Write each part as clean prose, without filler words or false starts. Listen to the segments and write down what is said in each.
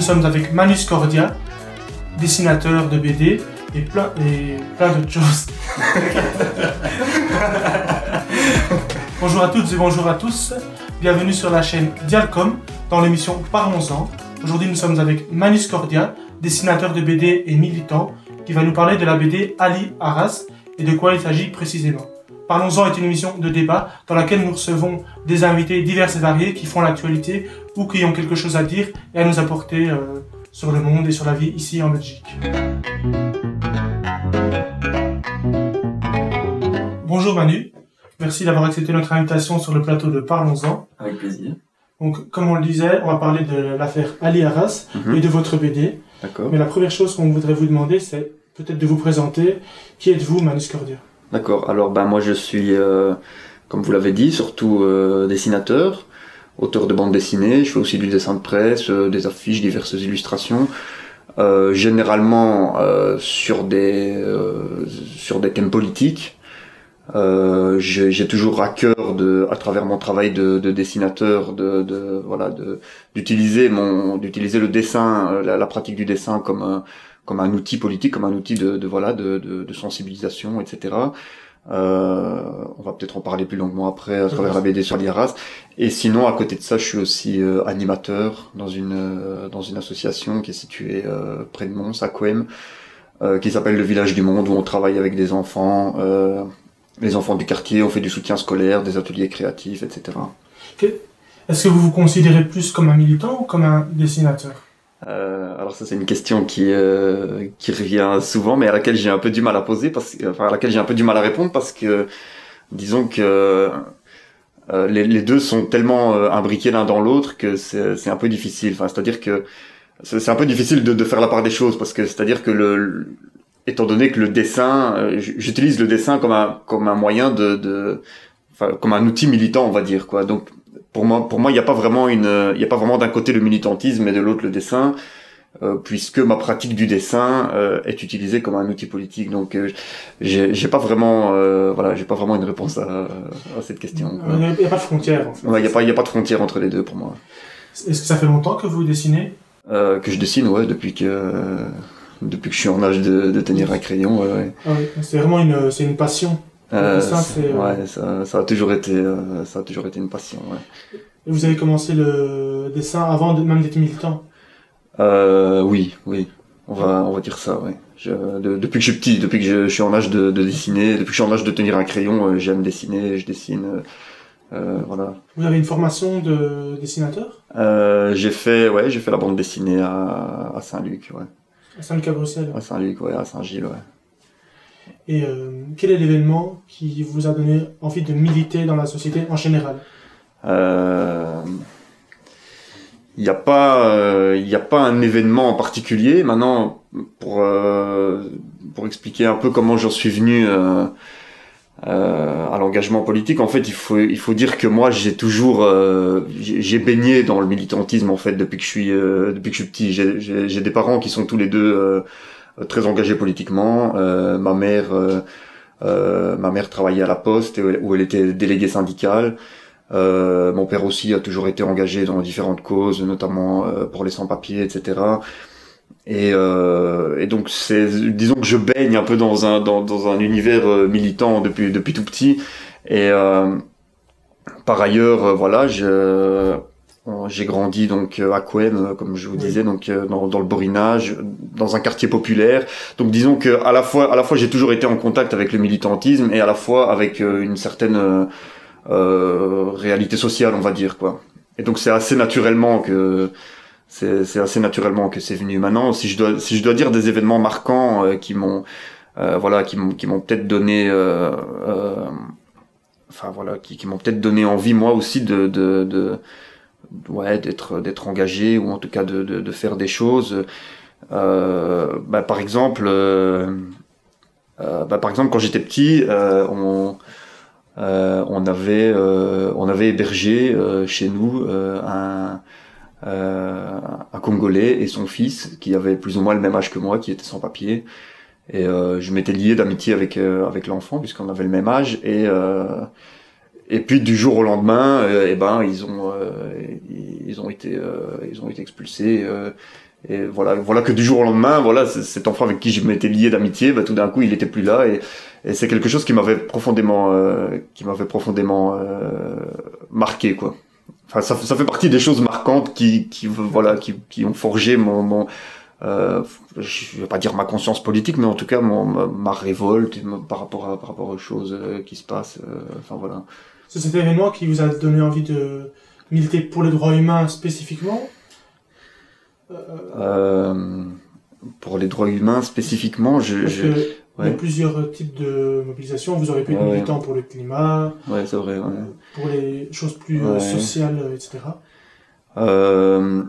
sommes avec Manus Cordia, dessinateur de BD et plein d'autres choses. Bonjour à toutes et bonjour à tous, bienvenue sur la chaîne Dialcom dans l'émission Parlons-en. Aujourd'hui nous sommes avec Manus Cordia, dessinateur de BD et militant, qui va nous parler de la BD Ali Arras et de quoi il s'agit précisément. Parlons-en est une émission de débat dans laquelle nous recevons des invités divers et variés qui font l'actualité ou qui ont quelque chose à dire et à nous apporter sur le monde et sur la vie ici en Belgique. Bonjour Manu, merci d'avoir accepté notre invitation sur le plateau de Parlons-en. Avec plaisir. Donc, comme on le disait, on va parler de l'affaire Ali Arras et de votre BD. D'accord. Mais la première chose qu'on voudrait vous demander, c'est peut-être de vous présenter. Qui êtes-vous, Manus Cordia? D'accord. Alors, moi, je suis, comme vous l'avez dit, surtout dessinateur, auteur de bande dessinée. Je fais aussi du dessin de presse, des affiches, diverses illustrations. Généralement sur des thèmes politiques. J'ai toujours à cœur à travers mon travail de dessinateur, d'utiliser le dessin, la pratique du dessin comme un outil politique, comme un outil de sensibilisation, etc. On va peut-être en parler plus longuement après à travers la BD sur Ali Arras. Et sinon, à côté de ça, je suis aussi animateur dans une association qui est située près de Mons, à Couëme, qui s'appelle le Village du Monde, où on travaille avec des enfants. Les enfants du quartier, on fait du soutien scolaire, des ateliers créatifs, etc. Est-ce que vous vous considérez plus comme un militant ou comme un dessinateur? Alors ça c'est une question qui revient souvent, mais à laquelle j'ai un peu du mal à poser, à laquelle j'ai un peu du mal à répondre parce que disons que les deux sont tellement imbriqués l'un dans l'autre que c'est un peu difficile. Enfin, c'est-à-dire que c'est un peu difficile de faire la part des choses parce que c'est-à-dire que étant donné que le dessin, j'utilise le dessin comme un moyen comme un outil militant, on va dire, quoi. Donc, pour moi, il n'y a pas vraiment d'un côté le militantisme et de l'autre le dessin, puisque ma pratique du dessin est utilisée comme un outil politique. Donc, j'ai pas vraiment une réponse à cette question. Il n'y a pas de frontière, en fait. Ouais, il y a pas de frontière entre les deux pour moi. Est-ce que ça fait longtemps que vous dessinez? Que je dessine, ouais, depuis que je suis en âge de tenir un crayon, ouais. Ah oui, c'est vraiment une passion. Ça a toujours été une passion, ouais. Et vous avez commencé le dessin avant même d'être militant? Oui, on va dire ça, ouais. Depuis que je suis petit, depuis que je suis en âge de dessiner, depuis que je suis en âge de tenir un crayon, j'aime dessiner, je dessine, voilà. Vous avez une formation de dessinateur? J'ai fait la bande dessinée à Saint-Luc, ouais. À Saint-Luc à Bruxelles? À Saint-Luc, ouais, à Saint-Gilles, ouais. Et quel est l'événement qui vous a donné envie de militer dans la société en général? Il n'y a pas un événement en particulier. Maintenant, pour expliquer un peu comment j'en suis venu à l'engagement politique, en fait, il faut dire que moi, j'ai baigné dans le militantisme en fait depuis que je suis petit. J'ai des parents qui sont tous les deux très engagés politiquement. Ma mère travaillait à la Poste où elle était déléguée syndicale. Mon père aussi a toujours été engagé dans différentes causes, notamment pour les sans-papiers, etc. Et donc disons que je baigne un peu dans un univers militant depuis tout petit. Et par ailleurs, j'ai grandi donc à Couëme, comme je vous disais, donc dans le Borinage, dans un quartier populaire. Donc disons que à la fois j'ai toujours été en contact avec le militantisme et à la fois avec une certaine réalité sociale, on va dire, quoi. Et donc c'est assez naturellement que c'est venu. Maintenant, si je dois dire des événements marquants qui m'ont peut-être donné qui m'ont peut-être donné envie moi aussi d'être engagé, ou en tout cas de faire des choses. Par exemple quand j'étais petit, on avait hébergé chez nous un Congolais et son fils qui avait plus ou moins le même âge que moi, qui était sans papier. Et je m'étais lié d'amitié avec l'enfant puisqu'on avait le même âge. Et puis du jour au lendemain, ils ont été expulsés. Et voilà que du jour au lendemain, voilà, cet enfant avec qui je m'étais lié d'amitié, bah, tout d'un coup, il était plus là, et c'est quelque chose qui m'avait profondément marqué, quoi. Enfin, ça fait partie des choses marquantes qui ont forgé je vais pas dire ma conscience politique, mais en tout cas ma révolte par rapport aux choses qui se passent. Enfin voilà. C'est cet événement qui vous a donné envie de militer pour les droits humains spécifiquement? Pour les droits humains spécifiquement, il y a plusieurs types de mobilisation. Vous aurez pu être militant pour le climat, ouais, c'est vrai, pour les choses plus sociales, etc. Je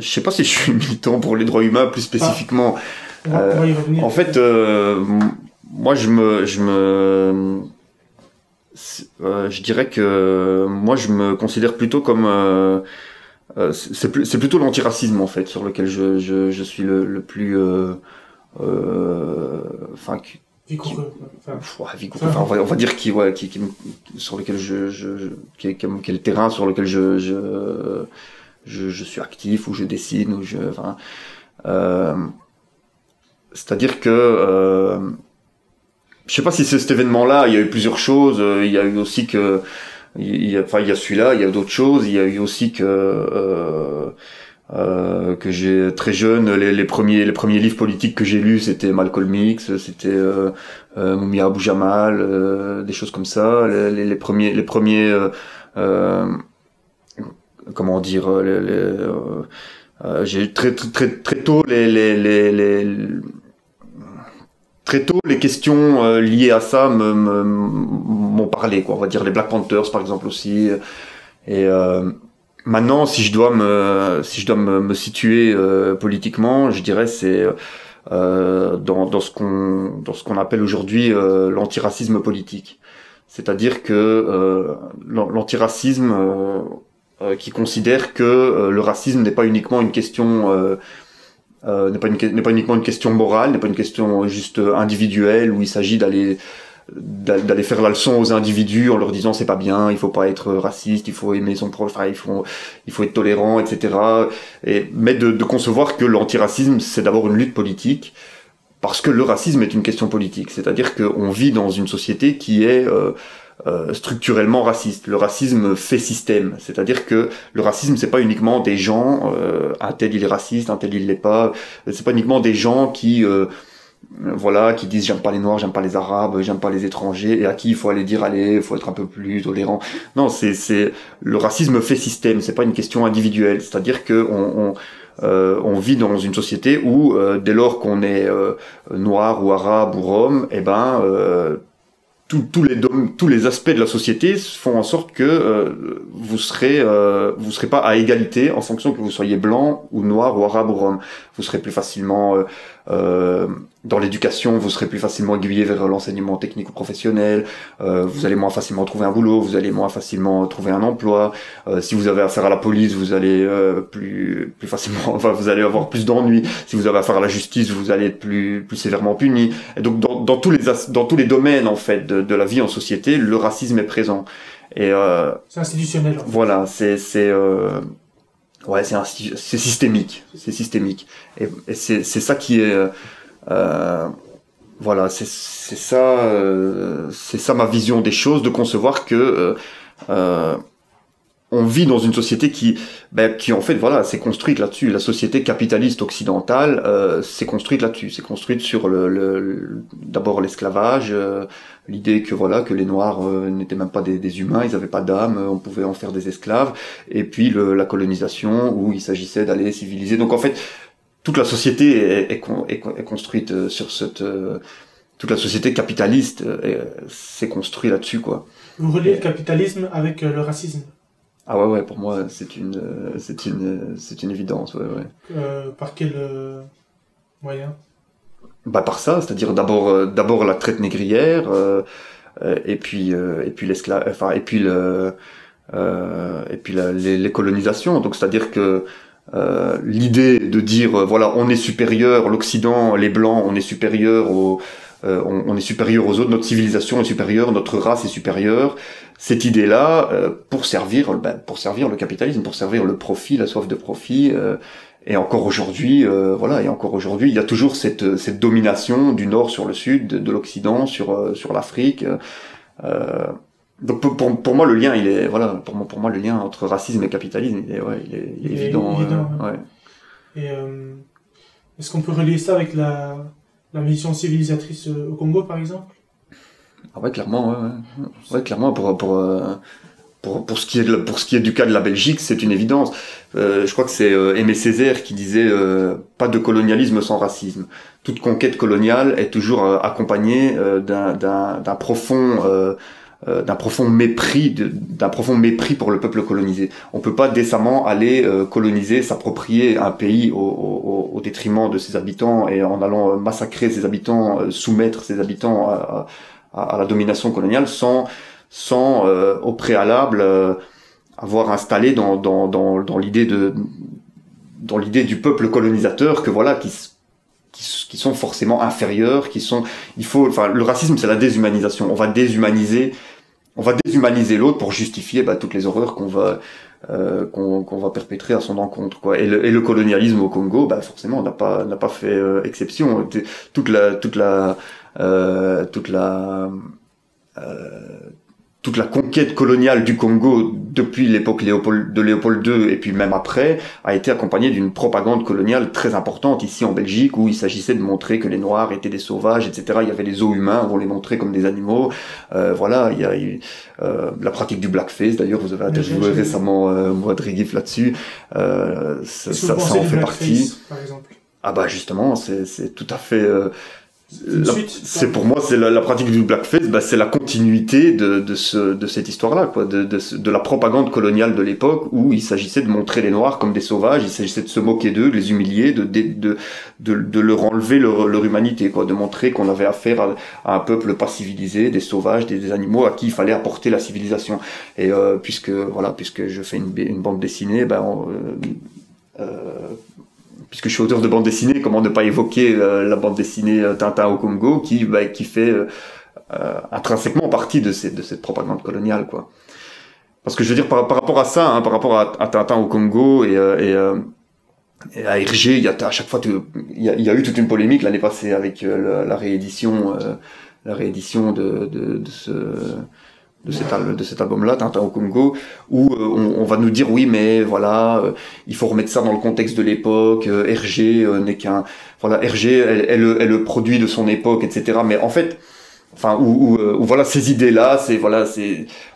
sais pas si je suis militant pour les droits humains plus spécifiquement. On va y revenir. En fait, moi je dirais que moi je me considère plutôt comme c'est plutôt l'antiracisme en fait sur lequel je suis le plus vigoureux. On va dire sur lequel qui est le terrain sur lequel je suis actif ou je dessine ou c'est-à-dire que je sais pas si c'est cet événement-là, il y a eu plusieurs choses, il y a eu aussi il y a celui-là, il y a d'autres choses, il y a eu aussi que j'ai très jeune les premiers livres politiques que j'ai lus, c'était Malcolm X, c'était Mumia Abu Jamal, des choses comme ça, les premiers comment dire j'ai très tôt très tôt les questions liées à ça m'ont parlé, quoi. On va dire les Black Panthers par exemple aussi, et maintenant si je dois me situer politiquement, je dirais c'est dans ce qu'on appelle aujourd'hui l'antiracisme politique, c'est-à-dire que l'antiracisme qui considère que le racisme n'est pas uniquement une question n'est pas uniquement une question morale, n'est pas une question juste individuelle où il s'agit d'aller faire la leçon aux individus en leur disant c'est pas bien, il faut pas être raciste, il faut aimer son proche, il faut être tolérant, etc. Mais de concevoir que l'antiracisme c'est d'abord une lutte politique, parce que le racisme est une question politique, c'est-à-dire qu'on vit dans une société qui est structurellement raciste. Le racisme fait système, c'est-à-dire que le racisme c'est pas uniquement des gens, un tel il est raciste, un tel il l'est pas, c'est pas uniquement des gens qui disent j'aime pas les noirs, j'aime pas les arabes, j'aime pas les étrangers, et à qui il faut aller dire allez, il faut être un peu plus tolérant. Non, c'est le racisme fait système, c'est pas une question individuelle, c'est-à-dire que on vit dans une société où dès lors qu'on est noir ou arabe ou rome, tous les aspects de la société font en sorte que vous serez pas à égalité en fonction que vous soyez blanc ou noir ou arabe ou rome. Vous serez plus facilement dans l'éducation, vous serez plus facilement aiguillé vers l'enseignement technique ou professionnel, vous allez moins facilement trouver un boulot, vous allez moins facilement trouver un emploi, si vous avez affaire à la police, vous allez plus facilement, vous allez avoir plus d'ennuis, si vous avez affaire à la justice, vous allez être plus sévèrement puni. Et donc dans tous les domaines en fait de la vie en société, le racisme est présent. Et c'est institutionnel. En fait. Voilà, c'est systémique, et c'est ça qui est voilà, c'est ça ma vision des choses, de concevoir que on vit dans une société qui en fait voilà, s'est construite là-dessus. La société capitaliste occidentale s'est construite là-dessus, s'est construite sur d'abord l'esclavage, l'idée que voilà, que les noirs n'étaient même pas des humains, ils avaient pas d'âme, on pouvait en faire des esclaves, et puis la colonisation où il s'agissait d'aller civiliser. Donc en fait toute la société est construite sur toute la société capitaliste s'est construite là-dessus, quoi. Vous reliez le capitalisme avec le racisme? Ah ouais, pour moi c'est une évidence, ouais. Par quel moyen? Par ça, c'est-à-dire d'abord la traite négrière, et puis l'esclavage, enfin et puis les colonisations. Donc c'est-à-dire que l'idée de dire voilà, on est supérieur, l'Occident, les blancs, on est supérieur on est supérieur aux autres, notre civilisation est supérieure, notre race est supérieure. Cette idée-là, pour servir le capitalisme, pour servir le profit, la soif de profit, Et encore aujourd'hui, il y a toujours cette domination du Nord sur le Sud, de l'Occident sur l'Afrique. Donc pour moi le lien il est pour moi le lien entre racisme et capitalisme il est évident. Ouais. Et est-ce qu'on peut relier ça avec la mission civilisatrice au Congo par exemple? Ah ouais, clairement, ouais, clairement pour ce qui est du cas de la Belgique, c'est une évidence. Je crois que c'est Aimé Césaire qui disait pas de colonialisme sans racisme. Toute conquête coloniale est toujours accompagnée d'un profond mépris pour le peuple colonisé. On peut pas décemment aller coloniser, s'approprier un pays au détriment de ses habitants et en allant massacrer ses habitants, soumettre ses habitants à la domination coloniale sans au préalable avoir installé dans l'idée du peuple colonisateur que voilà qui sont forcément inférieurs, le racisme c'est la déshumanisation. On va déshumaniser l'autre pour justifier toutes les horreurs qu'on va perpétrer à son encontre, quoi. Et le colonialisme au Congo, forcément n'a pas fait exception. Toute la conquête coloniale du Congo depuis l'époque de Léopold II et puis même après a été accompagnée d'une propagande coloniale très importante ici en Belgique où il s'agissait de montrer que les Noirs étaient des sauvages, etc. Il y avait les os humains où on les montrait comme des animaux. Il y a eu la pratique du blackface. D'ailleurs, vous avez interviewé récemment Mouad Reguif là-dessus. Ça en fait partie. Par exemple. Ah justement, c'est tout à fait... pour moi c'est la pratique du blackface, c'est la continuité de cette histoire-là, quoi, de la propagande coloniale de l'époque où il s'agissait de montrer les Noirs comme des sauvages, il s'agissait de se moquer d'eux, de les humilier, de leur enlever leur humanité, quoi, de montrer qu'on avait affaire à un peuple pas civilisé, des sauvages, des animaux à qui il fallait apporter la civilisation. Et puisque je fais une bande dessinée, puisque je suis auteur de bande dessinée, comment ne pas évoquer la bande dessinée Tintin au Congo qui fait intrinsèquement partie de cette propagande coloniale, quoi. Parce que je veux dire par rapport à ça, par rapport à Tintin au Congo et à Hergé, il y a eu toute une polémique l'année passée avec la réédition de cet album-là, Tintin au Congo, où on va nous dire oui, mais voilà, il faut remettre ça dans le contexte de l'époque. Hergé n'est qu'un, Hergé est le produit de son époque, etc. Mais en fait, voilà, ces idées-là,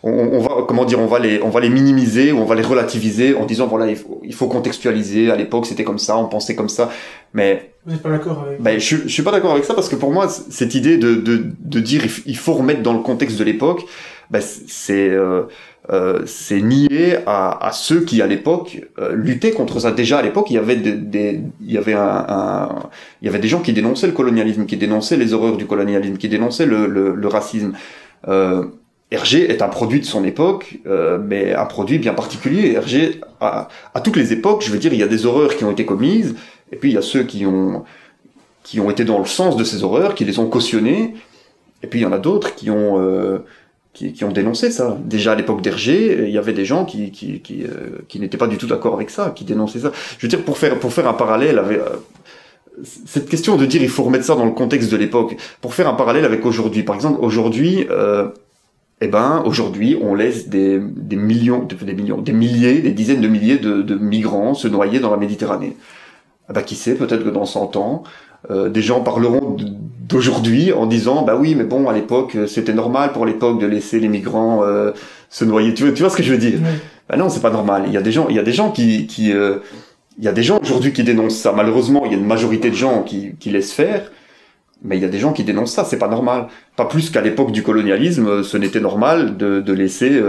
on va les minimiser ou on va les relativiser en disant voilà, il faut contextualiser. À l'époque, c'était comme ça, on pensait comme ça, mais vous n'êtes pas d'accord avec je suis pas d'accord avec ça parce que pour moi, cette idée de dire il faut remettre dans le contexte de l'époque, c'est nier à ceux qui à l'époque luttaient contre ça. Déjà à l'époque, il y avait des gens qui dénonçaient le colonialisme, qui dénonçaient les horreurs du colonialisme, qui dénonçaient le racisme. Hergé est un produit de son époque, mais un produit bien particulier. Hergé, à toutes les époques, je veux dire, il y a des horreurs qui ont été commises, et puis il y a ceux qui ont été dans le sens de ces horreurs, qui les ont cautionnées, et puis il y en a d'autres qui ont dénoncé ça. Déjà à l'époque d'Hergé, il y avait des gens qui n'étaient pas du tout d'accord avec ça, qui dénonçaient ça. Je veux dire, pour faire un parallèle avec cette question de dire il faut remettre ça dans le contexte de l'époque, pour faire un parallèle avec aujourd'hui. Par exemple, aujourd'hui, on laisse des milliers, des dizaines de milliers de migrants se noyer dans la Méditerranée. Qui sait, peut-être que dans 100 ans, des gens parleront d'aujourd'hui en disant oui, mais bon, à l'époque c'était normal pour l'époque de laisser les migrants se noyer. Tu vois ce que je veux dire? Oui. Non, c'est pas normal. Il y a des gens aujourd'hui qui dénoncent ça. Malheureusement, il y a une majorité de gens qui laissent faire, mais il y a des gens qui dénoncent ça. C'est pas normal. Pas plus qu'à l'époque du colonialisme, ce n'était normal de laisser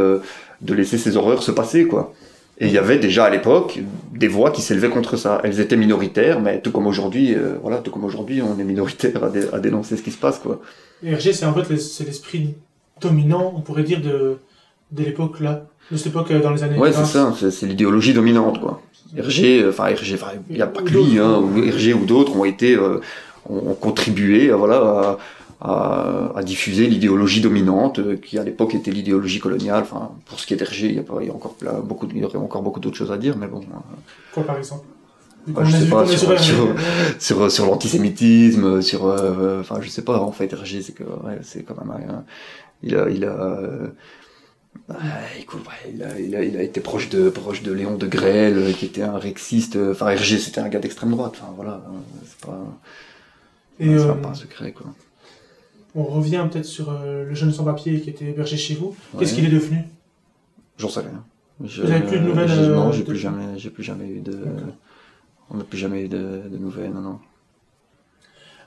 ces horreurs se passer, quoi. Et il y avait déjà à l'époque des voix qui s'élevaient contre ça. Elles étaient minoritaires, mais tout comme aujourd'hui, on est minoritaire à dénoncer ce qui se passe, quoi. Hergé, c'est en fait c'est l'esprit dominant, on pourrait dire, de l'époque là, de cette époque dans les années. Ouais, c'est ça, c'est l'idéologie dominante, quoi. Hergé, il n'y a pas que lui, Hergé ou d'autres ont contribué, à diffuser l'idéologie dominante qui à l'époque était l'idéologie coloniale. Pour ce qui est d'Hergé, il y aurait encore beaucoup d'autres choses à dire, mais bon. Quoi par exemple? je sais pas, sur l'antisémitisme, enfin, je sais pas, en fait, Hergé, c'est que, ouais, c'est quand même, écoute, il a été proche de Léon de Grelle, qui était un rexiste, enfin, Hergé, c'était un gars d'extrême droite, enfin, voilà, c'est pas un secret, quoi. On revient peut-être sur le jeune sans-papier qui était hébergé chez vous. Qu'est-ce Ouais. qu'il est devenu? J'en sais rien. Vous n'avez plus de nouvelles? Non, j'ai plus jamais eu de, on n'a plus jamais eu de nouvelles, non.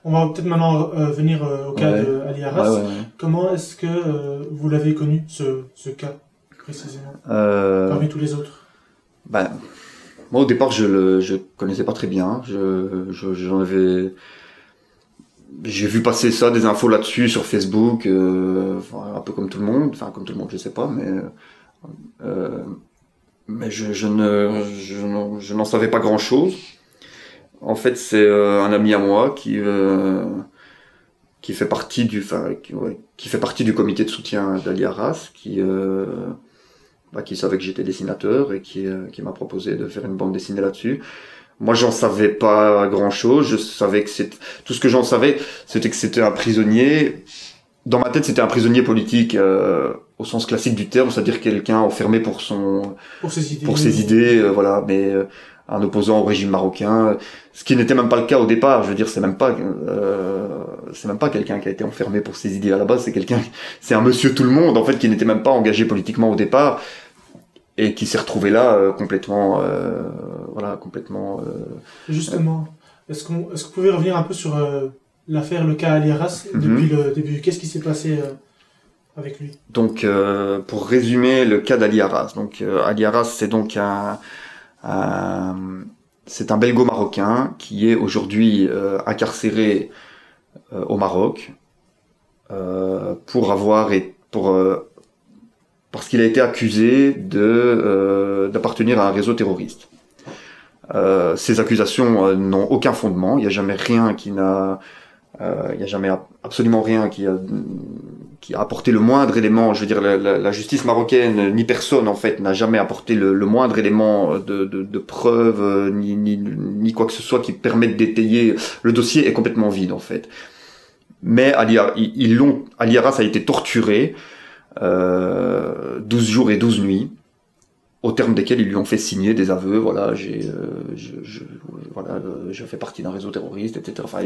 On va peut-être maintenant venir au cas de Ali Arras. Ouais. Comment est-ce que vous l'avez connu, ce cas, précisément, parmi tous les autres? Ben, moi, au départ, je connaissais pas très bien. J'ai vu passer ça, des infos là-dessus sur Facebook, un peu comme tout le monde, je sais pas, mais je n'en savais pas grand-chose. En fait, c'est un ami à moi qui fait partie du comité de soutien d'Ali Arras, qui savait que j'étais dessinateur et qui m'a proposé de faire une bande dessinée là-dessus. Moi, j'en savais pas grand-chose. Je savais que tout ce que j'en savais, c'était que c'était un prisonnier. Dans ma tête, c'était un prisonnier politique au sens classique du terme, c'est-à-dire quelqu'un enfermé pour ses idées, voilà. Mais un opposant au régime marocain, ce qui n'était même pas le cas au départ. Je veux dire, c'est même pas quelqu'un qui a été enfermé pour ses idées à la base. C'est un monsieur tout le monde en fait qui n'était même pas engagé politiquement au départ. Et qui s'est retrouvé là complètement. Justement, est-ce que vous pouvez revenir un peu sur l'affaire, le cas Ali Arras, depuis le début? Qu'est-ce qui s'est passé avec lui? Donc, pour résumer le cas d'Ali Arras. Donc, Ali Arras, c'est donc c'est un belgo-marocain qui est aujourd'hui incarcéré au Maroc parce qu'il a été accusé d'appartenir à un réseau terroriste. Ces accusations n'ont aucun fondement. Il n'y a jamais absolument rien qui a apporté le moindre élément. Je veux dire, la justice marocaine, ni personne en fait, n'a jamais apporté le moindre élément de preuve, ni quoi que ce soit qui permette d'étayer. Le dossier est complètement vide en fait. Mais Ali Arras a été torturé 12 jours et 12 nuits, au terme desquels ils lui ont fait signer des aveux. Voilà, je fais partie d'un réseau terroriste, etc. Enfin,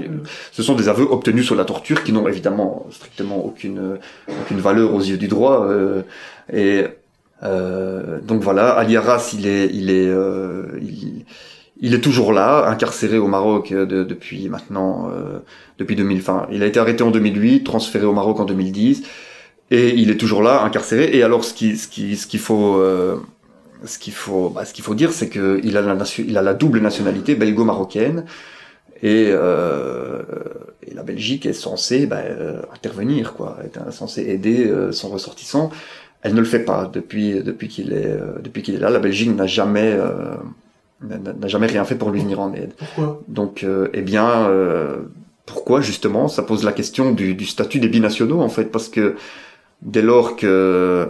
ce sont des aveux obtenus sur la torture qui n'ont évidemment strictement aucune valeur aux yeux du droit. Donc voilà, Ali Arras, il est toujours là, incarcéré au Maroc depuis 2000. Enfin, il a été arrêté en 2008, transféré au Maroc en 2010. Et il est toujours là, incarcéré. Et alors, ce qu'il faut dire, c'est que il a la double nationalité belgo-marocaine. Et la Belgique est censée intervenir, quoi, est censée aider son ressortissant. Elle ne le fait pas depuis qu'il est là. La Belgique n'a jamais rien fait pour lui venir en aide. Pourquoi? Donc, pourquoi justement? Ça pose la question du statut des binationaux en fait, parce que dès lors que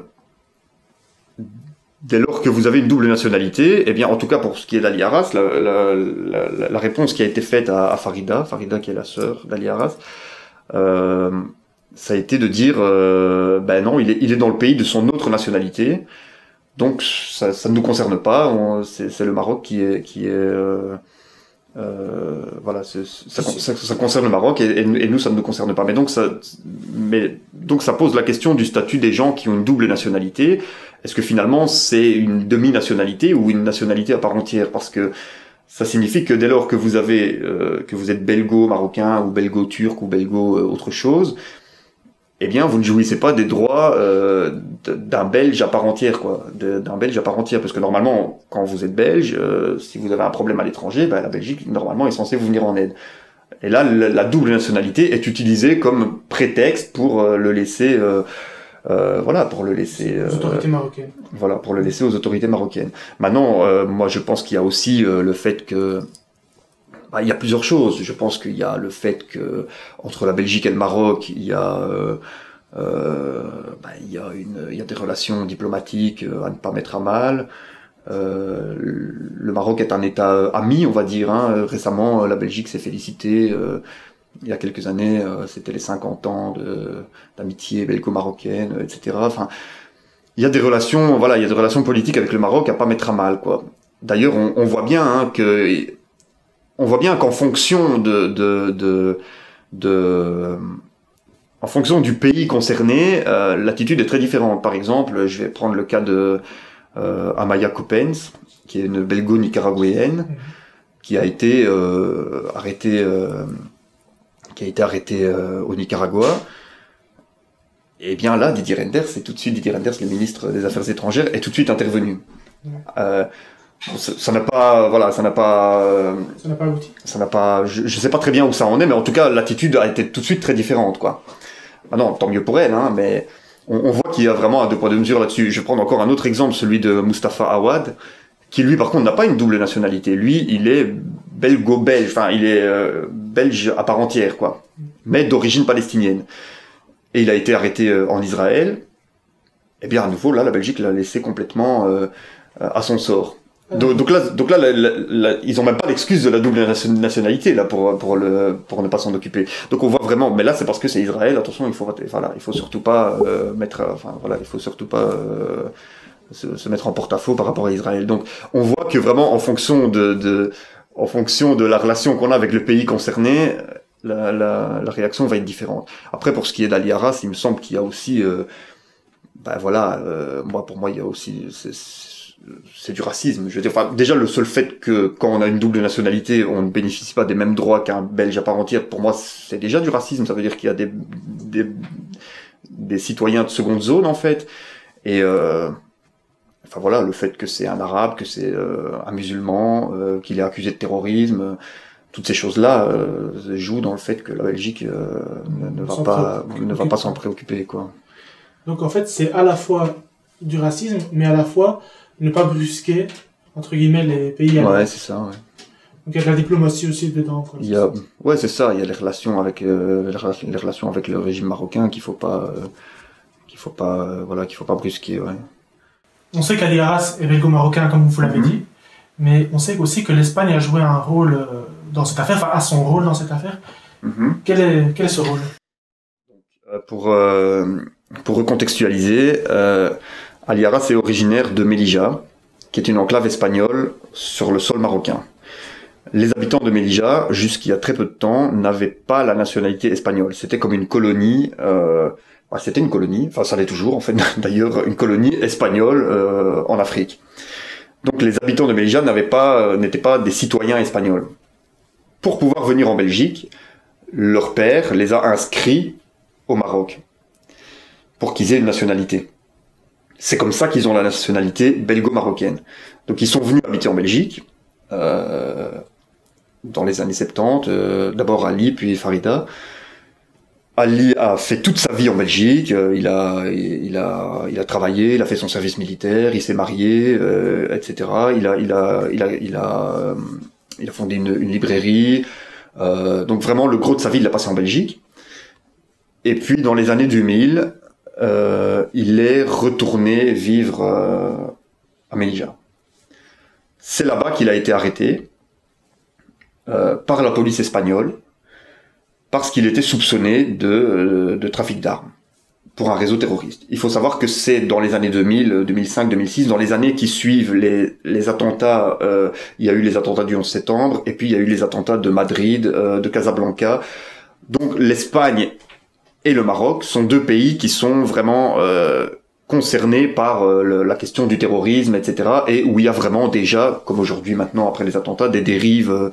vous avez une double nationalité, eh bien, en tout cas pour ce qui est d'Ali Arras, la réponse qui a été faite à Farida qui est la sœur d'Ali Arras, ça a été de dire, non, il est dans le pays de son autre nationalité, donc ça ne nous concerne pas. C'est le Maroc qui est voilà, ça concerne le Maroc et nous ça ne nous concerne pas. Mais donc ça pose la question du statut des gens qui ont une double nationalité. Est-ce que finalement c'est une demi-nationalité ou une nationalité à part entière? Parce que ça signifie que dès lors que vous êtes belgo-marocain ou belgo-turc ou belgo autre chose, eh bien, vous ne jouissez pas des droits d'un Belge à part entière, quoi, d'un Belge à part entière, parce que normalement, quand vous êtes belge, si vous avez un problème à l'étranger, la Belgique normalement est censée vous venir en aide. Et là, la double nationalité est utilisée comme prétexte pour le laisser, pour le laisser aux autorités marocaines. Voilà, pour le laisser aux autorités marocaines. Maintenant, moi, je pense qu'il y a aussi le fait que il y a plusieurs choses. Je pense qu'il y a le fait que entre la Belgique et le Maroc, il y a des relations diplomatiques à ne pas mettre à mal. Le Maroc est un État ami, on va dire. Hein. Récemment, la Belgique s'est félicitée. Il y a quelques années, c'était les 50 ans d'amitié belgo-marocaine, etc. Enfin, il y a des relations, voilà, il y a des relations politiques avec le Maroc à pas mettre à mal, quoi. D'ailleurs, on voit bien hein, on voit bien qu'en fonction en fonction du pays concerné, l'attitude est très différente. Par exemple, je vais prendre le cas de Amaya Coppens, qui est une belgo-nicaraguayenne, qui a été arrêtée au Nicaragua. Et bien là, Didier Reynders, le ministre des Affaires étrangères, est tout de suite intervenu. Ça n'a pas abouti. Je sais pas très bien où ça en est, mais en tout cas, l'attitude a été tout de suite très différente, quoi. Ah non, tant mieux pour elle, hein, mais on voit qu'il y a vraiment un deux poids deux mesures là-dessus. Je vais prendre encore un autre exemple, celui de Mustapha Awad, qui lui, par contre, n'a pas une double nationalité. Lui, il est belgo-belge, enfin, il est belge à part entière, quoi, mais d'origine palestinienne. Et il a été arrêté en Israël. Et bien, à nouveau, là, la Belgique l'a laissé complètement à son sort. Donc là, ils ont même pas l'excuse de la double nationalité là pour ne pas s'en occuper. Donc on voit vraiment, mais là c'est parce que c'est Israël. Attention, il faut surtout pas se mettre en porte-à-faux par rapport à Israël. Donc on voit que vraiment en fonction de la relation qu'on a avec le pays concerné, la réaction va être différente. Après pour ce qui est d'Ali Arras, il me semble qu'il y a aussi, pour moi il y a aussi c'est du racisme. Je veux dire, enfin, déjà le seul fait que quand on a une double nationalité, on ne bénéficie pas des mêmes droits qu'un Belge à part entière, pour moi, c'est déjà du racisme. Ça veut dire qu'il y a des citoyens de seconde zone en fait. Et le fait que c'est un arabe, que c'est un musulman, qu'il est accusé de terrorisme, toutes ces choses-là jouent dans le fait que la Belgique ne va pas s'en préoccuper, quoi. Donc en fait, c'est à la fois du racisme, mais à la fois ne pas brusquer, entre guillemets, les pays. Ouais, c'est ça, ouais. Donc il y a de la diplomatie aussi dedans. Quoi, c'est ça, il y a les relations avec le régime marocain qu'il faut pas brusquer, ouais. On sait qu'Ali Arras est belgo-marocain, comme vous l'avez dit, mais on sait aussi que l'Espagne a joué un rôle dans cette affaire, enfin a son rôle dans cette affaire. Quel est ce rôle? Pour recontextualiser, Ali Arras est originaire de Melilla, qui est une enclave espagnole sur le sol marocain. Les habitants de Melilla, jusqu'il y a très peu de temps, n'avaient pas la nationalité espagnole. C'était comme une colonie, c'était une colonie, enfin ça l'est toujours en fait, d'ailleurs, une colonie espagnole en Afrique. Donc les habitants de Melilla n'étaient pas des citoyens espagnols. Pour pouvoir venir en Belgique, leur père les a inscrits au Maroc, pour qu'ils aient une nationalité. C'est comme ça qu'ils ont la nationalité belgo-marocaine. Donc ils sont venus habiter en Belgique, dans les années 70, d'abord Ali, puis Farida. Ali a fait toute sa vie en Belgique, il a travaillé, il a fait son service militaire, il s'est marié, etc. Il a fondé une librairie, donc vraiment le gros de sa vie il l'a passé en Belgique. Et puis dans les années 2000, il est retourné vivre à Melilla. C'est là-bas qu'il a été arrêté par la police espagnole parce qu'il était soupçonné de trafic d'armes pour un réseau terroriste. Il faut savoir que c'est dans les années 2000, 2005, 2006, dans les années qui suivent les attentats, il y a eu les attentats du 11 septembre et puis il y a eu les attentats de Madrid, de Casablanca. Donc l'Espagne et le Maroc sont deux pays qui sont vraiment concernés par la question du terrorisme, etc. Et où il y a vraiment déjà, comme aujourd'hui maintenant après les attentats, des dérives,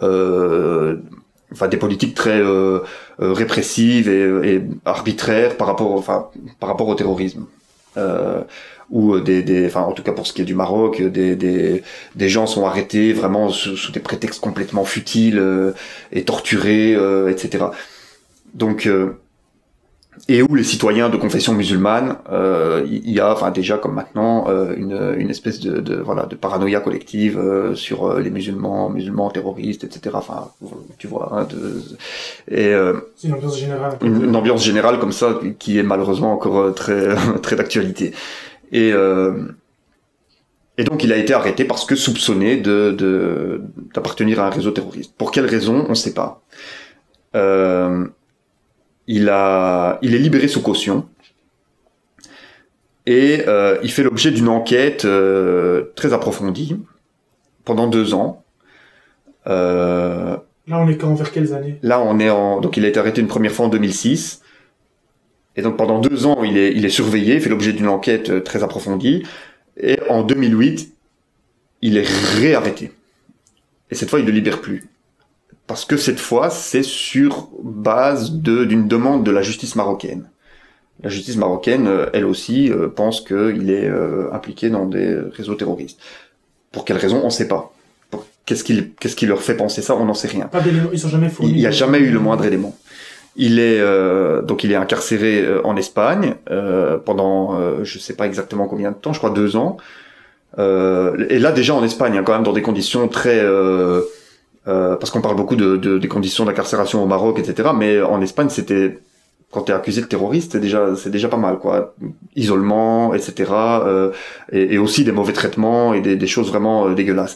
des politiques très répressives et arbitraires par rapport au terrorisme. Ou en tout cas pour ce qui est du Maroc, des gens sont arrêtés vraiment sous des prétextes complètement futiles et torturés, etc. Donc et où les citoyens de confession musulmane, il y a, déjà comme maintenant, une espèce de paranoïa collective sur les musulmans terroristes, etc. Enfin, tu vois. C'est une ambiance générale. Une ambiance générale comme ça qui est malheureusement encore très très d'actualité. Et Et donc il a été arrêté parce que soupçonné d'appartenir à un réseau terroriste. Pour quelle raison, on ne sait pas. Il est libéré sous caution et il fait l'objet d'une enquête très approfondie pendant 2 ans. Là, on est vers quelles années? Là, donc il a été arrêté une première fois en 2006. Et donc pendant 2 ans, il est surveillé, fait l'objet d'une enquête très approfondie. Et en 2008, il est réarrêté. Et cette fois, il ne libère plus. Parce que cette fois, c'est sur base d'une demande de la justice marocaine. La justice marocaine, elle aussi, pense qu'il est impliqué dans des réseaux terroristes. Pour quelle raison, on ne sait pas. Qu'est-ce qui leur fait penser ça, on n'en sait rien. Pas d'éléments, ils sont jamais fournis. Il n'y a jamais eu le moindre élément. Il est incarcéré en Espagne pendant je sais pas exactement combien de temps, je crois 2 ans. Et là déjà en Espagne, hein, quand même dans des conditions très parce qu'on parle beaucoup des conditions d'incarcération au Maroc, etc. Mais en Espagne, c'était quand t'es accusé de terroriste, c'est déjà pas mal, quoi. Isolement, etc. Et aussi des mauvais traitements et des choses vraiment dégueulasses.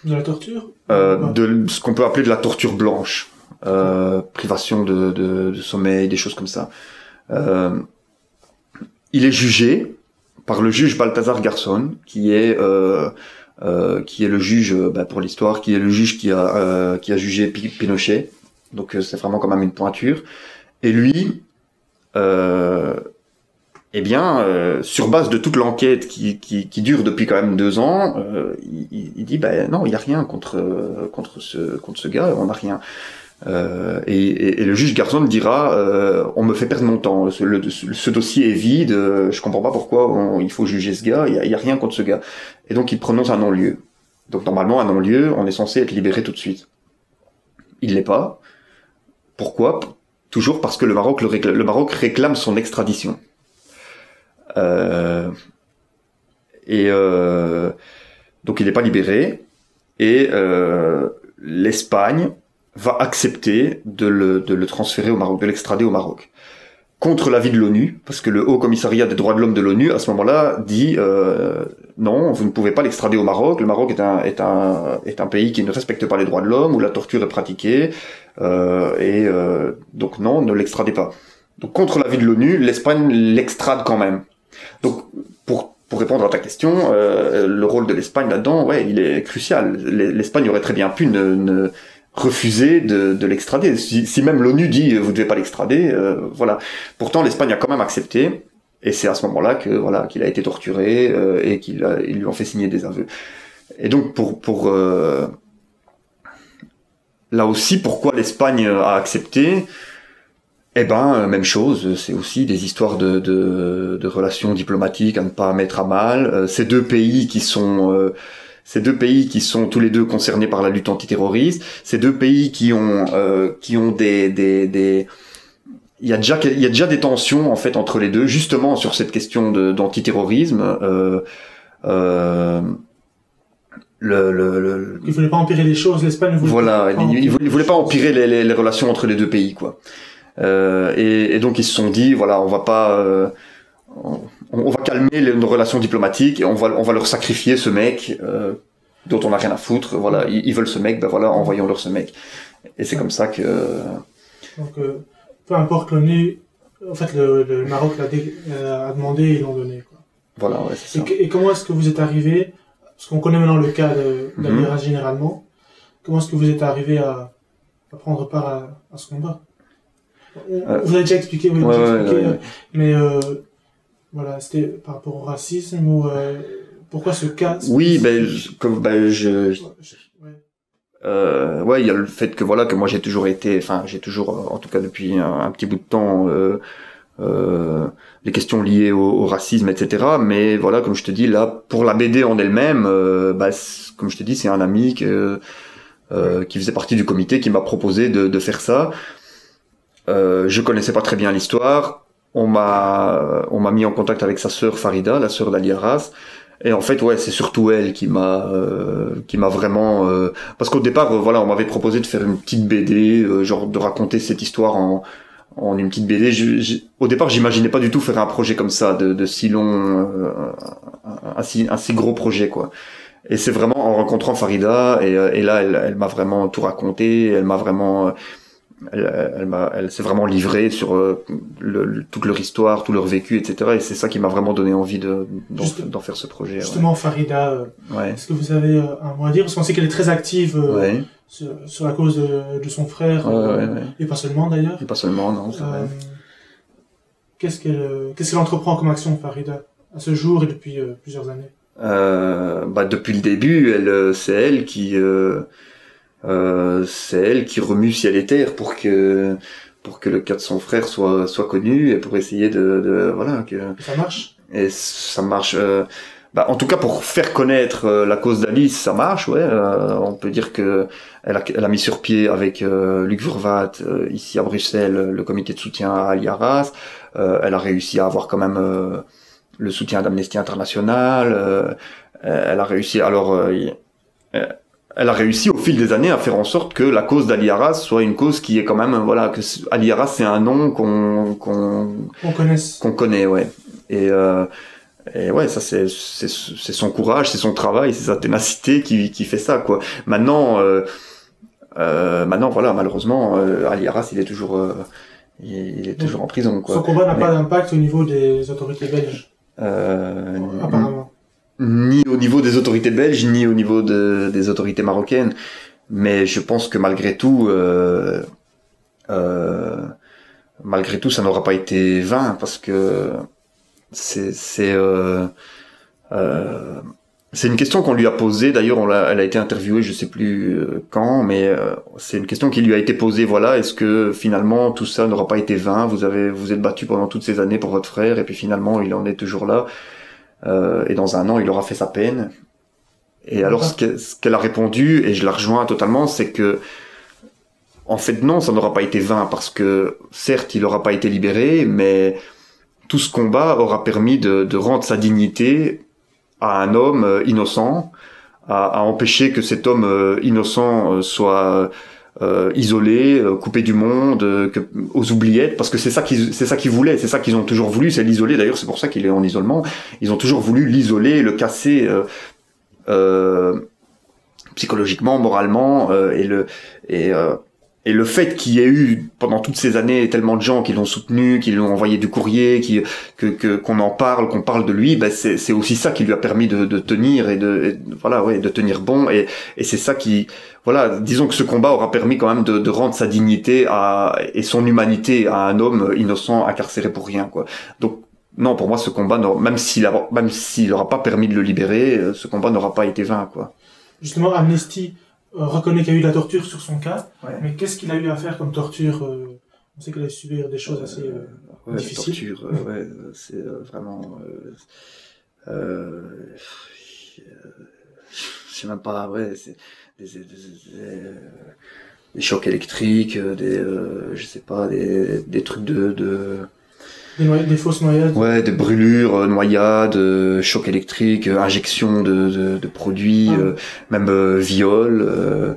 De la torture de ce qu'on peut appeler de la torture blanche. Privation de sommeil, des choses comme ça. Il est jugé par le juge Balthazar Garzón, qui est le juge, pour l'histoire, qui est le juge qui a jugé Pinochet. Donc c'est vraiment quand même une pointure. Et lui, sur base de toute l'enquête qui dure depuis quand même 2 ans, il dit non, il y a rien contre ce gars, on n'a rien. Et le juge Garzón dira on me fait perdre mon temps, ce dossier est vide, je comprends pas pourquoi il faut juger ce gars, il y a rien contre ce gars. Et donc il prononce un non-lieu. Donc normalement un non-lieu, on est censé être libéré tout de suite. Il l'est pas. Pourquoi? Toujours parce que le Maroc réclame son extradition. Donc il n'est pas libéré et l'Espagne va accepter de le transférer au Maroc, de l'extrader au Maroc. Contre l'avis de l'ONU, parce que le Haut Commissariat des droits de l'homme de l'ONU, à ce moment-là, dit non, vous ne pouvez pas l'extrader au Maroc. Le Maroc est un pays qui ne respecte pas les droits de l'homme, où la torture est pratiquée, donc non, ne l'extradez pas. Donc contre l'avis de l'ONU, l'Espagne l'extrade quand même. Donc pour répondre à ta question, le rôle de l'Espagne là-dedans, il est crucial. L'Espagne aurait très bien pu ne refuser de l'extrader. Si même l'ONU dit vous devez pas l'extrader, voilà. Pourtant l'Espagne a quand même accepté, et c'est à ce moment-là qu'il a été torturé et ils lui ont fait signer des aveux. Et donc pour là aussi pourquoi l'Espagne a accepté? Même chose, c'est aussi des histoires de relations diplomatiques à ne pas mettre à mal. Ces deux pays qui sont tous les deux concernés par la lutte antiterroriste, ces deux pays qui ont des il y a déjà des tensions en fait entre les deux, justement sur cette question d'antiterrorisme. Il voulait pas empirer les choses, l'Espagne il voulait pas empirer les relations entre les deux pays, quoi. Et donc ils se sont dit on va pas on va calmer nos relations diplomatiques et on va leur sacrifier ce mec dont on n'a rien à foutre. Voilà, ils veulent ce mec, envoyons-leur ce mec. Et c'est comme ça que donc peu importe l'ONU, en fait le Maroc a demandé et ils l'ont donné, quoi. Voilà, c'est ça. Et comment est-ce que vous êtes arrivé, parce qu'on connaît maintenant le cas d'Al-Miras généralement, comment est-ce que vous êtes arrivé à prendre part à ce combat? Vous avez déjà expliqué, mais voilà, c'était par rapport au racisme ou pourquoi ce cas? Oui, il y a le fait que moi j'ai toujours, en tout cas depuis un petit bout de temps, les questions liées au racisme, etc. Mais voilà, comme je te dis là, pour la BD en elle-même, comme je te dis, c'est un ami qui faisait partie du comité qui m'a proposé de faire ça. Je connaissais pas très bien l'histoire. On m'a mis en contact avec sa sœur Farida, la sœur d'Al-Miras. Et en fait, c'est surtout elle qui m'a vraiment, parce qu'au départ, on m'avait proposé de faire une petite BD, genre de raconter cette histoire en une petite BD. Au départ, j'imaginais pas du tout faire un projet comme ça, de si long, un si gros projet, quoi. Et c'est vraiment en rencontrant Farida, et là, elle m'a vraiment tout raconté, elle m'a vraiment, elle s'est vraiment livrée sur toute leur histoire, tout leur vécu, etc. Et c'est ça qui m'a vraiment donné envie d'en faire ce projet. Justement, ouais. Farida, est-ce que vous avez un mot à dire? Parce qu'on sait qu'elle est très active sur la cause de son frère, et pas seulement d'ailleurs. Et pas seulement, non. Qu'est-ce qu'elle entreprend comme action, Farida, à ce jour et depuis plusieurs années? Depuis le début, c'est elle qui remue ciel et terre pour que le cas de son frère soit connu, et pour essayer voilà, que ça marche. Et ça marche. En tout cas, pour faire connaître la cause d'Alice, ça marche, ouais. On peut dire que elle a mis sur pied avec Luc Vervat, ici à Bruxelles, le comité de soutien à Ali Arras. Elle a réussi à avoir quand même le soutien d'Amnesty International. Elle a réussi. Elle a réussi au fil des années à faire en sorte que la cause d'Ali Arras soit une cause qui est quand même, voilà, que Ali Arras, c'est un nom qu'on connaît, ouais. Et ouais, ça c'est son courage, c'est son travail, c'est sa ténacité qui fait ça, quoi. Maintenant voilà, malheureusement, Ali Arras, il est toujours en prison, quoi. Son combat n'a pas d'impact au niveau des autorités belges. Apparemment. Ni au niveau des autorités belges, ni au niveau des autorités marocaines. Mais je pense que malgré tout, ça n'aura pas été vain, parce que c'est une question qu'on lui a posée. D'ailleurs, elle a été interviewée, je sais plus quand, mais c'est une question qui lui a été posée. Voilà, est-ce que finalement tout ça n'aura pas été vain? Vous êtes battu pendant toutes ces années pour votre frère, et puis finalement il en est toujours là. Et dans un an, il aura fait sa peine. Et alors, ce qu'elle a répondu, et je la rejoins totalement, c'est que, en fait, non, ça n'aura pas été vain, parce que, certes, il n'aura pas été libéré, mais tout ce combat aura permis de rendre sa dignité à un homme innocent, à empêcher que cet homme innocent soit isolé, coupé du monde, aux oubliettes, parce que c'est ça qu'ils voulaient, c'est ça qu'ils ont toujours voulu, c'est l'isoler. D'ailleurs, c'est pour ça qu'il est en isolement. Ils ont toujours voulu l'isoler, le casser psychologiquement, moralement, et le fait qu'il y ait eu pendant toutes ces années tellement de gens qui l'ont soutenu, qui lui ont envoyé du courrier, qu'on en parle, qu'on parle de lui, c'est aussi ça qui lui a permis de tenir et de tenir bon, et c'est ça qui, voilà, disons que ce combat aura permis quand même de rendre sa dignité et son humanité à un homme innocent incarcéré pour rien, quoi. Donc non, pour moi, ce combat, même s'il aura pas permis de le libérer, ce combat n'aura pas été vain, quoi. Justement, Amnesty reconnaît qu'il y a eu de la torture sur son cas, mais qu'est-ce qu'il a eu à faire comme torture? On sait qu'il a subi des choses assez difficiles. La torture, c'est vraiment... je sais même pas, c'est des chocs électriques, je sais pas, des trucs des fausses noyades. Ouais, des brûlures, noyades, chocs électriques, injection de produits, même viol.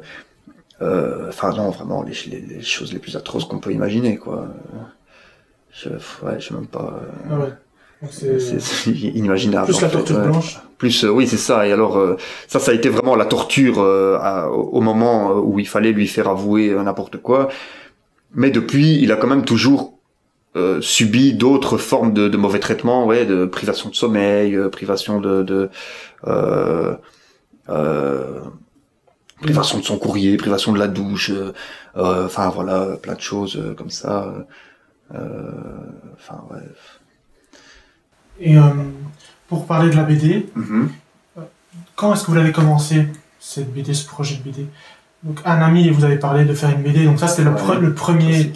Enfin non, vraiment les choses les plus atroces qu'on peut imaginer, quoi. Je sais même pas. Donc c'est inimaginable. Plus la torture blanche. Plus oui, c'est ça. Et alors ça a été vraiment la torture au moment où il fallait lui faire avouer n'importe quoi. Mais depuis, il a quand même toujours subi d'autres formes de mauvais traitements, de privation de sommeil, privation privation de son courrier, privation de la douche, enfin voilà, plein de choses comme ça. Enfin ouais. Et pour parler de la BD, quand est-ce que vous l'avez commencé, cette BD, ce projet de BD? Donc un ami vous avez parlé de faire une BD, donc ça c'était le premier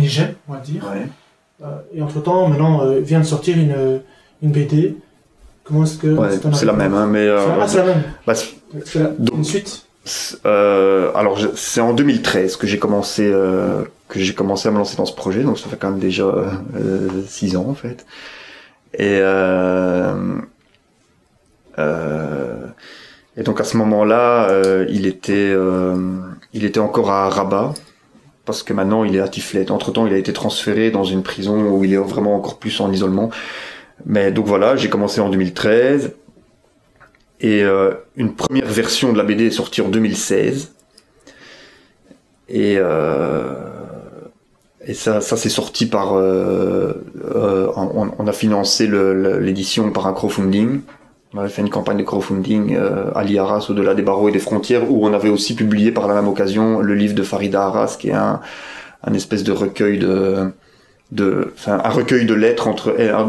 jet, on va dire. Et entre-temps, maintenant vient de sortir une BD. Comment est-ce que c'est la même, hein, mais c'est la même. Donc, une suite. Alors c'est en 2013 que j'ai commencé à me lancer dans ce projet, donc ça fait quand même déjà 6 ans en fait. Et donc à ce moment-là, il était encore à Rabat, parce que maintenant il est à Tiflet. Entre-temps, il a été transféré dans une prison où il est vraiment encore plus en isolement. Mais donc voilà, j'ai commencé en 2013 et une première version de la BD est sortie en 2016. Et ça c'est sorti par on a financé l'édition par un crowdfunding. On avait fait une campagne de crowdfunding à l'IARAS, au-delà des barreaux et des frontières, où on avait aussi publié par la même occasion le livre de Farida Arras, qui est un espèce de recueil un recueil de lettres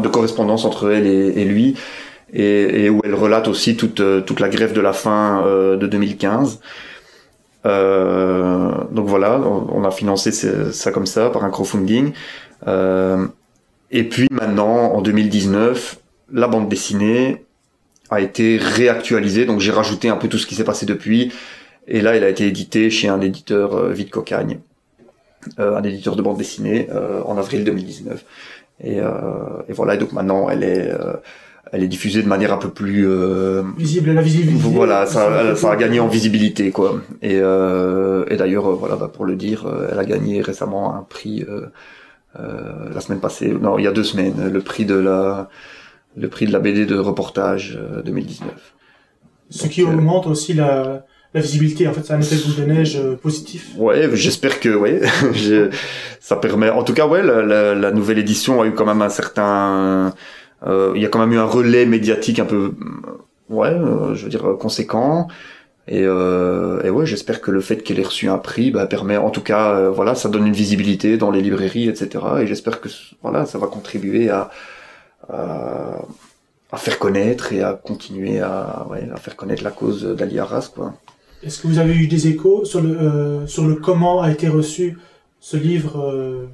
de correspondance entre elle et lui, et où elle relate aussi toute la grève de la faim de 2015. Donc voilà, on a financé ça comme ça par un crowdfunding. Et puis maintenant, en 2019, la bande dessinée a été réactualisée, donc j'ai rajouté un peu tout ce qui s'est passé depuis. Et là, elle a été éditée chez un éditeur Vide Cocagne, un éditeur de bande dessinée, en avril 2019. Et voilà, et donc maintenant, elle est diffusée de manière un peu plus visible, la visibilité. Voilà, ça a gagné en visibilité, quoi. Et d'ailleurs, voilà, pour le dire, elle a gagné récemment un prix la semaine passée, non, il y a 2 semaines, le prix de la BD de reportage 2019. Ce qui augmente aussi la visibilité. En fait, c'est un effet boule de neige positif. Ouais, j'espère que ça permet. En tout cas, ouais, la nouvelle édition a eu quand même un certain. Il y a quand même eu un relais médiatique un peu, je veux dire conséquent. Et ouais, j'espère que le fait qu'elle ait reçu un prix permet, en tout cas, voilà, ça donne une visibilité dans les librairies, etc. Et j'espère que voilà, ça va contribuer à faire connaître et à continuer à faire connaître la cause d'Ali Arras, quoi. Est-ce que vous avez eu des échos sur le comment a été reçu ce livre,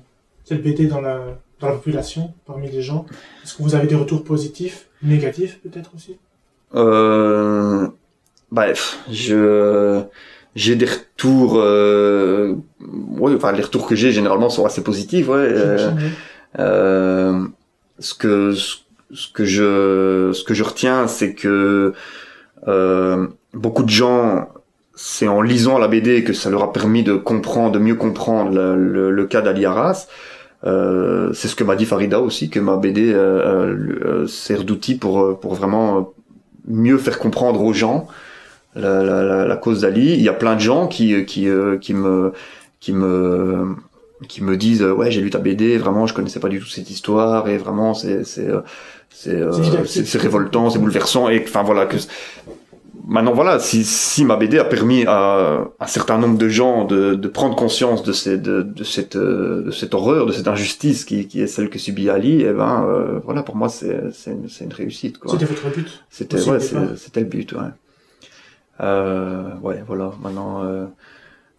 cette BD dans la population, parmi les gens? Est-ce que vous avez des retours positifs, négatifs peut-être aussi? J'ai des retours, les retours que j'ai généralement sont assez positifs, ce que je retiens, c'est que beaucoup de gens, c'est en lisant la BD que ça leur a permis de mieux comprendre le cas d'Ali Arras. C'est ce que m'a dit Farida aussi, que ma BD sert d'outil pour vraiment mieux faire comprendre aux gens la cause d'Ali. Il y a plein de gens qui me disent j'ai lu ta BD, vraiment je connaissais pas du tout cette histoire, et vraiment c'est révoltant, c'est bouleversant, et enfin voilà, que maintenant voilà, si ma BD a permis à un certain nombre de gens de prendre conscience de cette horreur, de cette injustice qui est celle que subit Ali, voilà, pour moi c'est une réussite, quoi. C'était votre but? C'était le but, voilà. Maintenant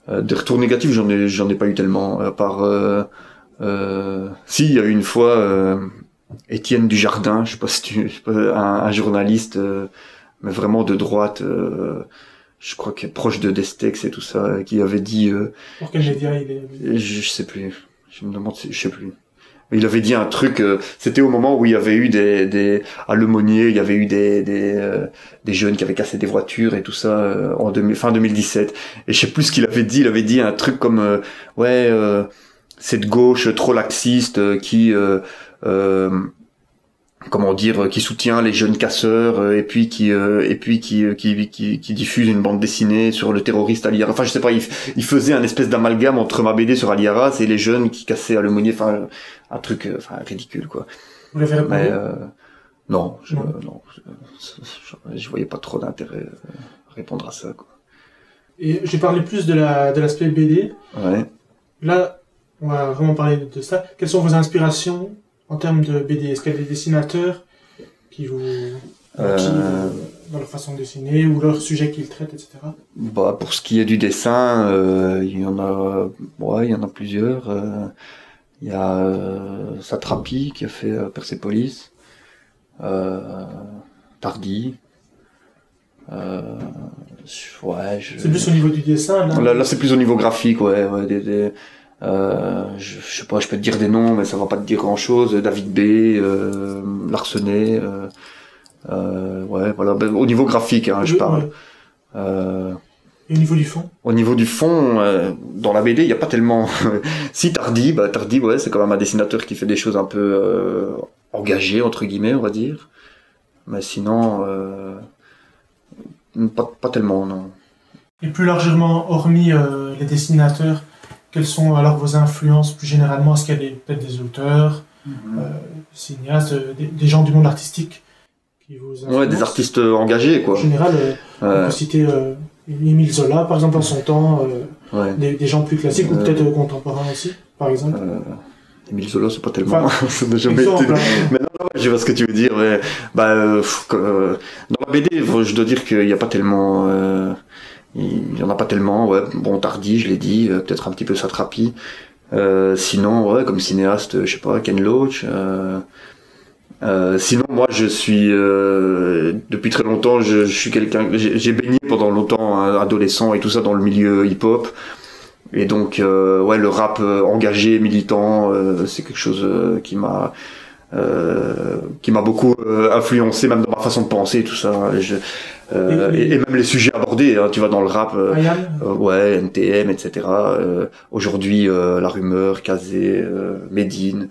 des retours négatifs, j'en ai pas eu tellement, à part si, il y a eu une fois Étienne Dujardin, je sais pas, un journaliste mais vraiment de droite, je crois qu'il est proche de Destex et tout ça, qui avait dit pour quel média il est? Je sais plus, je me demande, je sais plus. Il avait dit un truc, c'était au moment où il y avait eu à Lemonnier, il y avait eu des jeunes qui avaient cassé des voitures et tout ça, fin 2017. Et je sais plus ce qu'il avait dit, il avait dit un truc comme cette gauche trop laxiste qui comment dire, qui soutient les jeunes casseurs, et puis qui diffuse une bande dessinée sur le terroriste Ali Arras. Enfin, je sais pas, il faisait un espèce d'amalgame entre ma BD sur Ali Arras et les jeunes qui cassaient à Lemonnier, enfin, un truc, ridicule, quoi. Vous l'avez répondu? Mais, non, je voyais pas trop d'intérêt à répondre à ça, quoi. Et j'ai parlé plus de l'aspect BD. Ouais. Là, on va vraiment parler de ça. Quelles sont vos inspirations en termes de BD? Est-ce qu'il y a des dessinateurs qui vous motivent dans leur façon de dessiner ou leur sujet qu'ils traitent, etc.? Pour ce qui est du dessin, il y en a plusieurs. Il y a Satrapi qui a fait Persepolis, Tardy. C'est plus au niveau du dessin, là? Là c'est plus au niveau graphique, je sais pas, je peux te dire des noms, mais ça va pas te dire grand chose. David B, Larsenet, voilà, au niveau graphique, je parle. Et au niveau du fond? Au niveau du fond, dans la BD, il n'y a pas tellement... Si Tardy, Tardy, ouais, c'est quand même un dessinateur qui fait des choses un peu engagées, entre guillemets, on va dire. Mais sinon, pas tellement, non. Et plus largement, hormis les dessinateurs, quelles sont alors vos influences plus généralement? Est-ce qu'il y a peut-être des auteurs, cinéastes, des gens du monde artistique qui vous influencent? Ouais, des artistes engagés, quoi. En général, on peut citer Émile Zola, par exemple, en son temps, Ouais. des gens plus classiques, ou peut-être contemporains aussi, par exemple. Émile Zola, c'est pas tellement... Enfin, ça n'a jamais été... exemple, hein. Mais non, je vois ce que tu veux dire. Mais, dans la BD, je dois dire qu'il n'y a pas tellement... il y en a pas tellement, ouais. Bon, Tardy, je l'ai dit, peut-être un petit peu Satrapi. Sinon, ouais, comme cinéaste, je sais pas, Ken Loach. Sinon, moi, je suis depuis très longtemps, je suis quelqu'un. J'ai baigné pendant longtemps, adolescent et tout ça, dans le milieu hip-hop. Et donc, ouais, le rap engagé, militant, c'est quelque chose qui m'a beaucoup influencé, même dans ma façon de penser et tout ça. Et même les sujets abordés, hein, tu vois, dans le rap, ouais, NTM, etc. Aujourd'hui, La Rumeur, Kazé, Medine.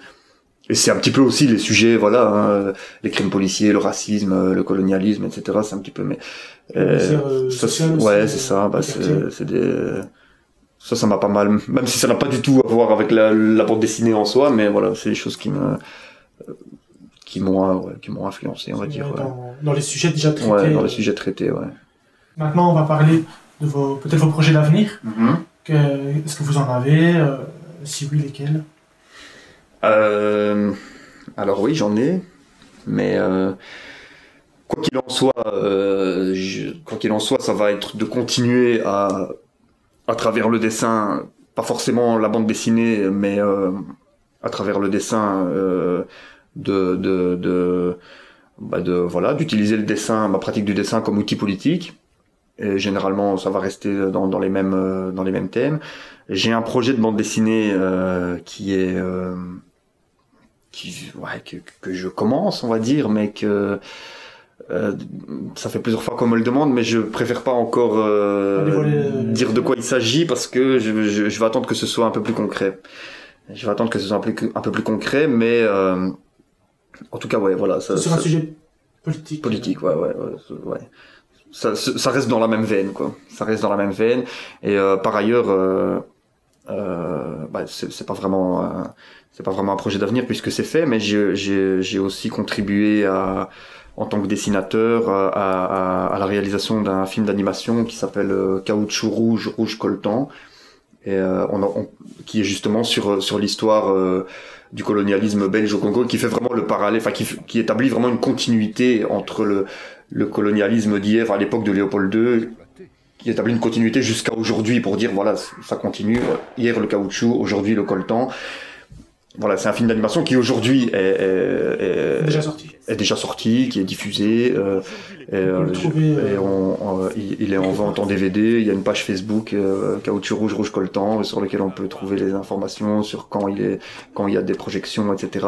Et c'est un petit peu aussi les sujets, voilà, hein, les crimes policiers, le racisme, le colonialisme, etc. C'est un petit peu, mais ça, ouais, c'est ça. Bah, c'est des ça m'a pas mal, même si ça n'a pas du tout à voir avec la bande dessinée en soi, mais voilà, c'est des choses qui m'ont influencé, on va dire. Dans les sujets déjà traités. Ouais, dans les sujets traités, ouais. Maintenant, on va parler de peut-être vos projets d'avenir. Est-ce que vous en avez? Si oui, lesquels? Alors oui, j'en ai, mais quoi qu'il en soit, ça va être de continuer à travers le dessin, pas forcément la bande dessinée, mais à travers le dessin, voilà, d'utiliser le dessin, ma pratique du dessin comme outil politique. Et généralement, ça va rester dans les mêmes thèmes. J'ai un projet de bande dessinée que je commence, on va dire, mais que ça fait plusieurs fois qu'on me le demande, mais je préfère pas encore dire de quoi il s'agit parce que je vais attendre que ce soit un peu plus concret. Je vais attendre que ce soit un peu plus concret, mais en tout cas, ouais, voilà. C'est sur un sujet politique. Politique, ouais. Ça reste dans la même veine, quoi. Ça reste dans la même veine. Et par ailleurs, c'est pas vraiment un projet d'avenir puisque c'est fait, mais j'ai aussi contribué en tant que dessinateur à la réalisation d'un film d'animation qui s'appelle Caoutchouc rouge, rouge coltan, et qui est justement sur l'histoire du colonialisme belge au Congo, qui fait vraiment le parallèle, enfin qui établit vraiment une continuité entre le colonialisme d'hier à l'époque de Léopold II, qui établit une continuité jusqu'à aujourd'hui pour dire voilà, ça continue, hier le caoutchouc, aujourd'hui le coltan. Voilà, c'est un film d'animation qui aujourd'hui est déjà sorti, qui est diffusé, il est en vente en DVD. Il y a une page Facebook Caoutchouc rouge, rouge coltan, sur laquelle on peut trouver les informations sur quand il y a des projections, etc.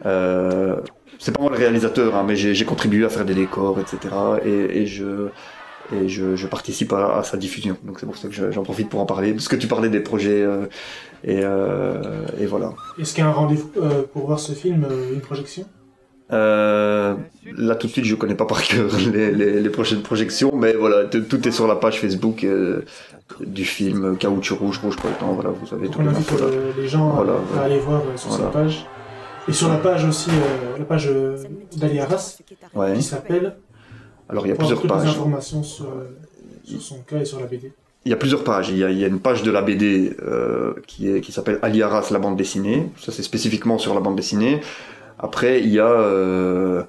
C'est pas moi le réalisateur, hein, mais j'ai contribué à faire des décors, etc. Et je participe à sa diffusion. Donc c'est pour ça que j'en profite pour en parler, parce que tu parlais des projets et voilà. Est-ce qu'il y a un rendez-vous pour voir ce film, une projection? Là tout de suite je connais pas par cœur les prochaines projections, mais voilà, tout est sur la page Facebook du film Caoutchouc rouge, rouge coltan. Voilà, vous avez tout. On invite les gens à aller voir sur sa page. Et sur la page aussi, la page d'Ali Arras, qui s'appelle... Alors il y a plusieurs pages. Des informations sur son cas et sur la BD. Il y a plusieurs pages. Il y a une page de la BD qui s'appelle Ali Arras, la bande dessinée. Ça c'est spécifiquement sur la bande dessinée. Après il y a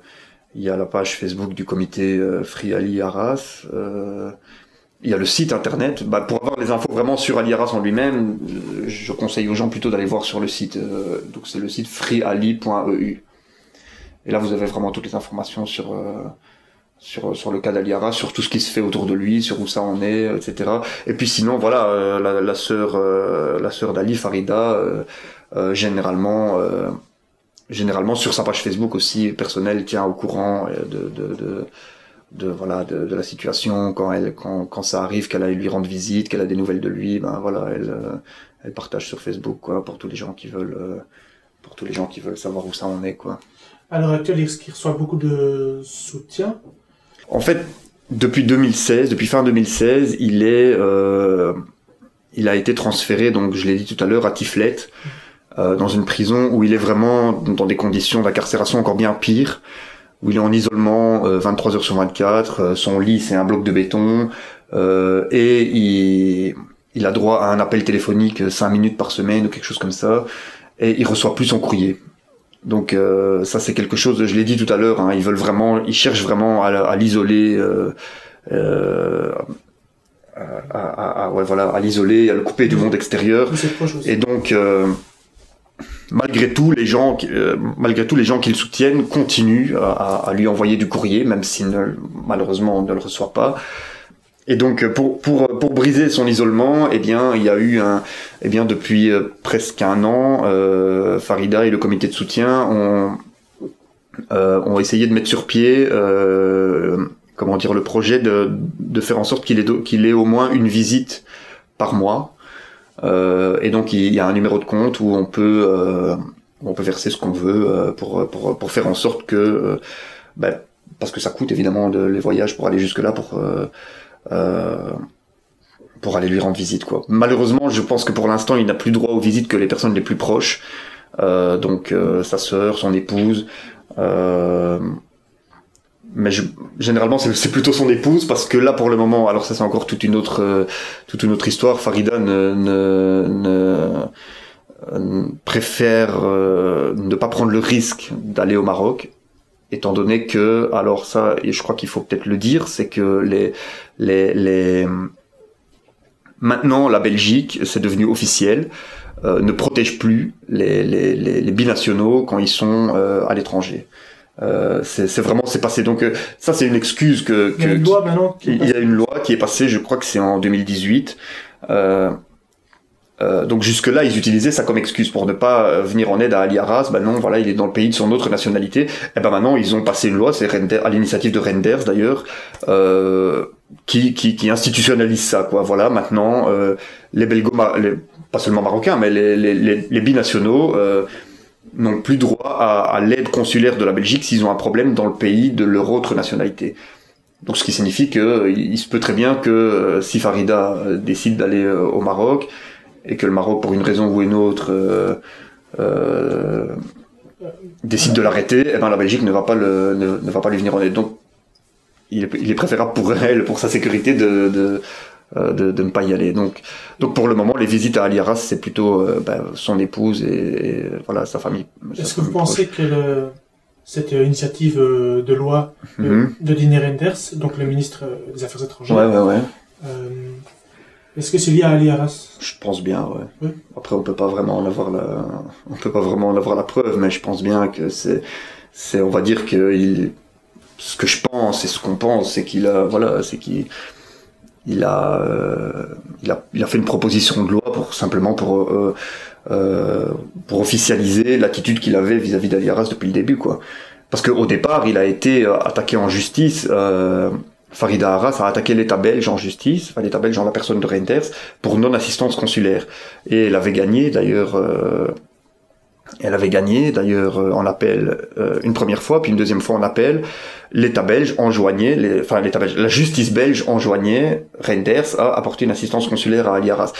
la page Facebook du comité Free Ali Arras. Il y a le site internet. Pour avoir les infos vraiment sur Ali Arras en lui-même, je conseille aux gens plutôt d'aller voir sur le site. Donc c'est le site freeali.eu. Et là vous avez vraiment toutes les informations sur le cas d'Ali Arras, sur tout ce qui se fait autour de lui, sur où ça en est, etc. Et puis sinon, voilà, la sœur d'Ali, Farida, généralement sur sa page Facebook aussi personnelle, tient au courant de la situation, quand ça arrive qu'elle aille lui rendre visite, qu'elle a des nouvelles de lui, ben voilà, elle partage sur Facebook, quoi, pour tous les gens qui veulent savoir où ça en est, quoi. À l'heure actuelle, est-ce qu'il reçoit beaucoup de soutien? En fait, depuis fin 2016, il a été transféré, donc je l'ai dit tout à l'heure, à Tiflet, dans une prison où il est vraiment dans des conditions d'incarcération encore bien pires, où il est en isolement 23 heures sur 24, son lit c'est un bloc de béton, et il a droit à un appel téléphonique 5 minutes par semaine ou quelque chose comme ça, et il reçoit plus son courrier. Donc ça c'est quelque chose, je l'ai dit tout à l'heure, hein, ils cherchent vraiment à l'isoler, à l'isoler, à le couper du monde extérieur. Et donc malgré tout les gens qui le soutiennent continuent à lui envoyer du courrier, même s'il malheureusement ne le reçoit pas. Et donc pour briser son isolement, il y a eu depuis presque un an, Farida et le comité de soutien ont essayé de mettre sur pied le projet de faire en sorte qu'il ait au moins une visite par mois. Et donc il y a un numéro de compte où on peut verser ce qu'on veut pour faire en sorte que parce que ça coûte évidemment les voyages pour aller jusque là pour aller lui rendre visite, quoi. Malheureusement, je pense que pour l'instant, il n'a plus droit aux visites que les personnes les plus proches, donc sa sœur, son épouse. Mais généralement, c'est plutôt son épouse, parce que là, pour le moment, alors ça c'est encore toute une autre histoire. Farida préfère ne pas prendre le risque d'aller au Maroc, étant donné que, alors ça, et je crois qu'il faut peut-être le dire, c'est que maintenant la Belgique, c'est devenu officiel, ne protège plus les binationaux quand ils sont à l'étranger. C'est passé. Donc ça c'est une excuse il y a une loi maintenant. Il y a une loi qui est passée, je crois que c'est en 2018. Donc jusque-là, ils utilisaient ça comme excuse pour ne pas venir en aide à Ali Arras. Ben non, voilà, il est dans le pays de son autre nationalité. Et ben maintenant, ils ont passé une loi, c'est à l'initiative de Renders d'ailleurs, qui institutionnalise ça, quoi. Voilà, maintenant, pas seulement marocains, mais les binationaux n'ont plus droit à l'aide consulaire de la Belgique s'ils ont un problème dans le pays de leur autre nationalité. Donc ce qui signifie que il se peut très bien que si Farida décide d'aller au Maroc, et que le Maroc, pour une raison ou une autre, décide de l'arrêter, et ben la Belgique ne va pas lui venir en aide. Donc, il est préférable pour elle, pour sa sécurité, de ne pas y aller. Donc pour le moment, les visites à Ali Arras, c'est plutôt son épouse et voilà sa famille. Est-ce que vous pensez que cette initiative de loi de Didier Reynders, donc le ministre des Affaires étrangères, est-ce que c'est lié à Ali Arras? Je pense bien, ouais. Oui. Après, on peut pas vraiment en avoir la preuve, mais je pense bien que on va dire que ce que je pense et ce qu'on pense, c'est qu'il a fait une proposition de loi pour officialiser l'attitude qu'il avait vis-à-vis d'Ali Arras depuis le début, quoi. Parce qu'au départ, il a été attaqué en justice. Farida Arras a attaqué l'État belge en justice, l'État belge en la personne de Reynders, pour non-assistance consulaire. Et elle avait gagné d'ailleurs en appel une première fois, puis une deuxième fois en appel. L'État belge enjoignait, la justice belge enjoignait Reynders à apporter une assistance consulaire à Ali Arras.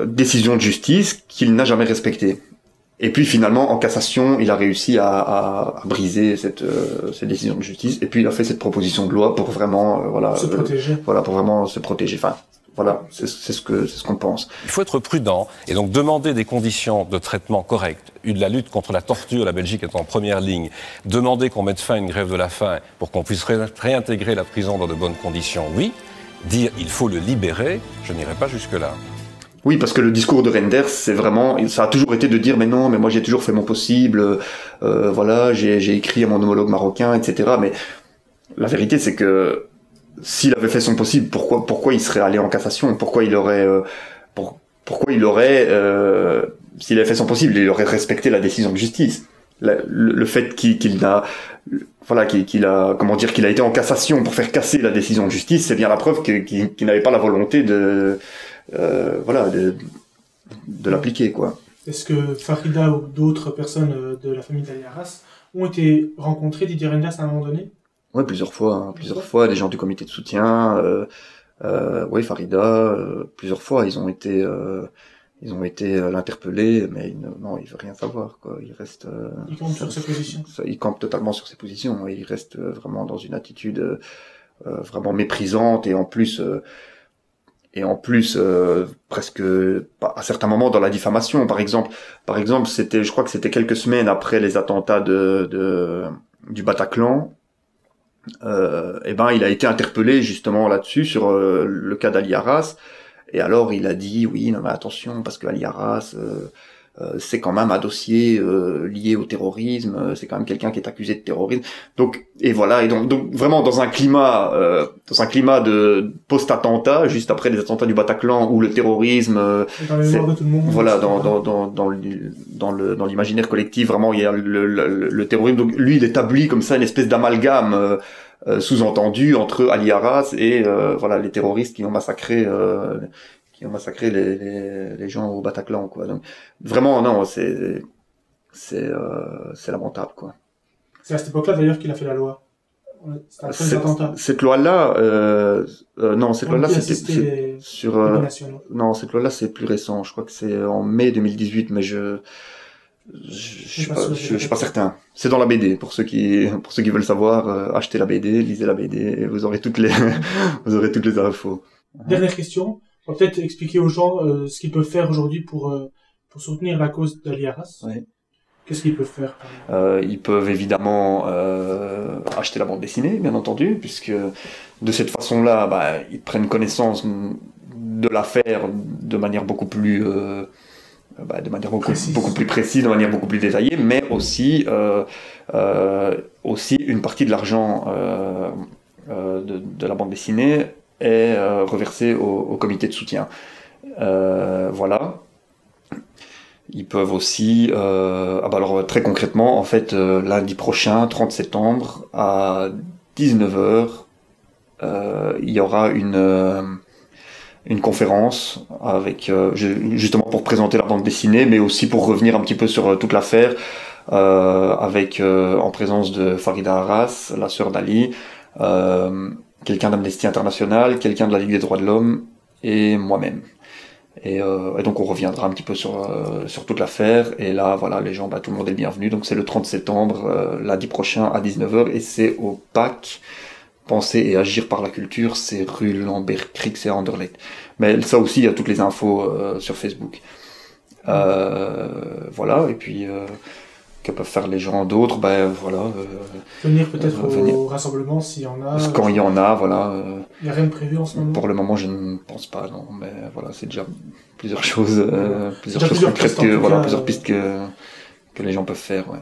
Décision de justice qu'il n'a jamais respectée. Et puis finalement, en cassation, il a réussi à briser cette décision de justice. Et puis il a fait cette proposition de loi pour vraiment, se protéger. Pour vraiment se protéger. Enfin, voilà, c'est ce qu'on pense. Il faut être prudent et donc demander des conditions de traitement correctes. La lutte contre la torture, la Belgique est en première ligne. Demander qu'on mette fin à une grève de la faim pour qu'on puisse réintégrer la prison dans de bonnes conditions, oui. Dire il faut le libérer, je n'irai pas jusque-là. Oui, parce que le discours de Reynders, ça a toujours été de dire mais non, mais moi j'ai toujours fait mon possible, j'ai écrit à mon homologue marocain, etc. Mais la vérité, c'est que s'il avait fait son possible, pourquoi il serait allé en cassation? Pourquoi il aurait, s'il avait fait son possible, il aurait respecté la décision de justice. le fait qu'il a, voilà, qu'il a, comment dire, qu'il a été en cassation pour faire casser la décision de justice, c'est bien la preuve qu'il n'avait pas la volonté voilà, de l'appliquer, quoi. Est-ce que Farida ou d'autres personnes de la famille d'Ali Arras ont été rencontrées, Didier Reynders, à un moment donné? Ouais, plusieurs fois, des gens du comité de soutien, oui, Farida, plusieurs fois, ils ont été l'interpeller, mais non, il veut rien savoir, quoi. Il reste. Il campe sur ses positions. Il campe totalement sur ses positions. Et il reste vraiment dans une attitude vraiment méprisante et en plus presque à certains moments dans la diffamation. Par exemple, je crois que c'était quelques semaines après les attentats du Bataclan. Il a été interpellé justement là-dessus sur le cas d'Ali Arras. Et alors il a dit oui, non mais attention, parce que Ali Arras c'est quand même un dossier lié au terrorisme, c'est quand même quelqu'un qui est accusé de terrorisme. Donc vraiment dans un climat de post-attentat, juste après les attentats du Bataclan, où le terrorisme dans les morts de tout le monde, voilà, dans l'imaginaire collectif, vraiment il y a le terrorisme. Donc lui il établit comme ça une espèce d'amalgame sous-entendu entre Ali Arras et voilà, les terroristes qui ont massacré les gens au Bataclan, quoi. Donc vraiment non, c'est lamentable, quoi. C'est à cette époque-là d'ailleurs qu'il a fait la loi. Cette loi-là, non, cette loi-là c'était sur non, cette loi-là c'est plus récent. Je crois que c'est en mai 2018, mais je suis pas certain. C'est dans la BD, pour ceux qui veulent savoir, achetez la BD, lisez la BD, et vous aurez toutes les infos. Dernière question, on va peut-être expliquer aux gens ce qu'ils peuvent faire aujourd'hui pour soutenir la cause d'Ali Arras. Ouais. Qu'est-ce qu'ils peuvent faire? Ils peuvent évidemment acheter la bande dessinée, bien entendu, puisque de cette façon-là, ils prennent connaissance de l'affaire de manière beaucoup plus beaucoup plus précise, de manière beaucoup plus détaillée, mais aussi une partie de l'argent de la bande dessinée est reversée au comité de soutien. Voilà. Ils peuvent aussi, alors très concrètement, en fait, lundi prochain, 30 septembre, à 19h, il y aura une conférence avec justement pour présenter la bande dessinée, mais aussi pour revenir un petit peu sur toute l'affaire, avec en présence de Farida Arras, la sœur d'Ali, quelqu'un d'Amnesty International, quelqu'un de la Ligue des droits de l'homme et moi-même. Et donc on reviendra un petit peu sur toute l'affaire, et là voilà, les gens, tout le monde est le bienvenu. Donc c'est le 30 septembre, lundi prochain à 19h, et c'est au PAC, Penser et agir par la culture, c'est rue Lambert-Crick, c'est à Anderlecht. Mais ça aussi, il y a toutes les infos sur Facebook. Voilà, et puis que peuvent faire les gens d'autres, voilà. Venir peut-être au rassemblement s'il y en a. Quand il y en a, voilà. Il n'y a rien de prévu en ce moment. Pour le moment, je ne pense pas, non. Mais voilà, c'est déjà plusieurs choses concrètes, plusieurs pistes que les gens peuvent faire, ouais.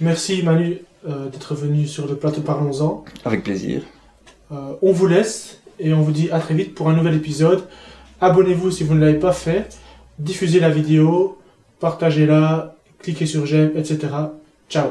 Merci Manu d'être venu sur le plateau Parlons-en. Avec plaisir. On vous laisse et on vous dit à très vite pour un nouvel épisode. Abonnez-vous si vous ne l'avez pas fait. Diffusez la vidéo, partagez-la, cliquez sur j'aime, etc. Ciao.